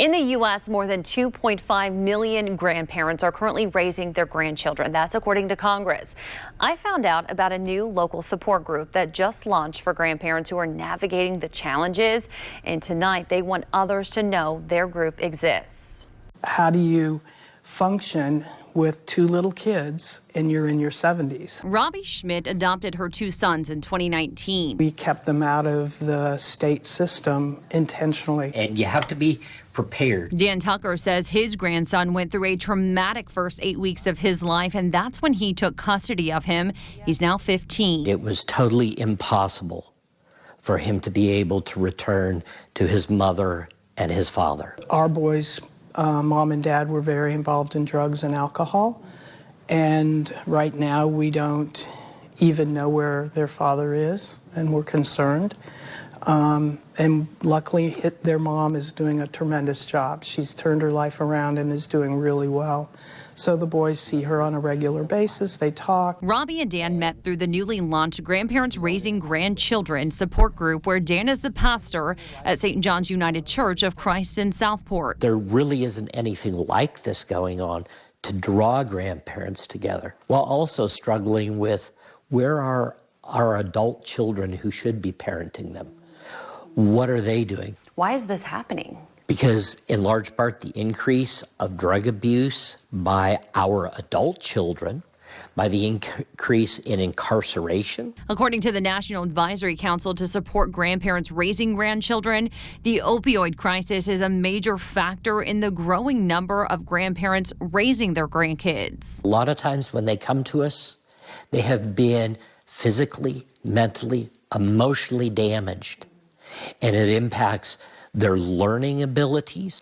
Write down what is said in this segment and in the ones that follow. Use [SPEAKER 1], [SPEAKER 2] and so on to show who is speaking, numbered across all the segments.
[SPEAKER 1] In the U.S., more than 2.5 million grandparents are currently raising their grandchildren. That's according to Congress. I found out about a new local support group that just launched for grandparents who are navigating the challenges. And tonight, they want others to know their group exists.
[SPEAKER 2] How do you function with two little kids and you're in your 70s?
[SPEAKER 1] Robbie Schmidt adopted her two sons in 2019.
[SPEAKER 2] We kept them out of the state system intentionally.
[SPEAKER 3] And you have to be prepared.
[SPEAKER 1] Dan Tucker says his grandson went through a traumatic first 8 weeks of his life, and that's when he took custody of him. He's now 15.
[SPEAKER 3] It was totally impossible for him to be able to return to his mother and his father.
[SPEAKER 2] Our boys' mom and dad were very involved in drugs and alcohol, and right now we don't even know where their father is, and we're concerned. And luckily, their mom is doing a tremendous job. She's turned her life around and is doing really well. So the boys see her on a regular basis. They talk.
[SPEAKER 1] Robbie and Dan met through the newly launched Grandparents Raising Grandchildren support group, where Dan is the pastor at St. John's United Church of Christ in Southport.
[SPEAKER 3] There really isn't anything like this going on to draw grandparents together, while also struggling with where are our adult children who should be parenting them. What are they doing?
[SPEAKER 1] Why is this happening?
[SPEAKER 3] Because in large part, the increase of drug abuse by our adult children, by the increase in incarceration.
[SPEAKER 1] According to the National Advisory Council to support grandparents raising grandchildren, the opioid crisis is a major factor in the growing number of grandparents raising their grandkids.
[SPEAKER 3] A lot of times when they come to us, they have been physically, mentally, emotionally damaged, and it impacts their learning abilities.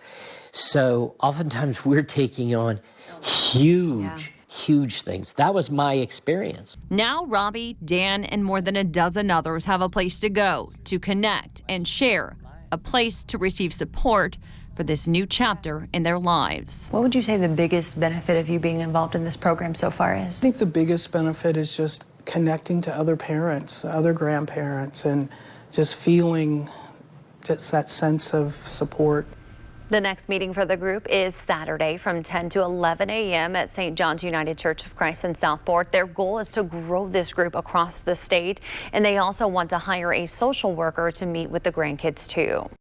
[SPEAKER 3] So oftentimes we're taking on huge things. That was my experience.
[SPEAKER 1] Now Robbie, Dan, and more than a dozen others have a place to go, to connect and share, a place to receive support for this new chapter in their lives. What would you say the biggest benefit of you being involved in this program so far is?
[SPEAKER 2] I think the biggest benefit is just connecting to other parents, other grandparents, and just feeling just that sense of support.
[SPEAKER 1] The next meeting for the group is Saturday from 10 to 11 a.m. at St. John's United Church of Christ in Southport. Their goal is to grow this group across the state, and they also want to hire a social worker to meet with the grandkids too.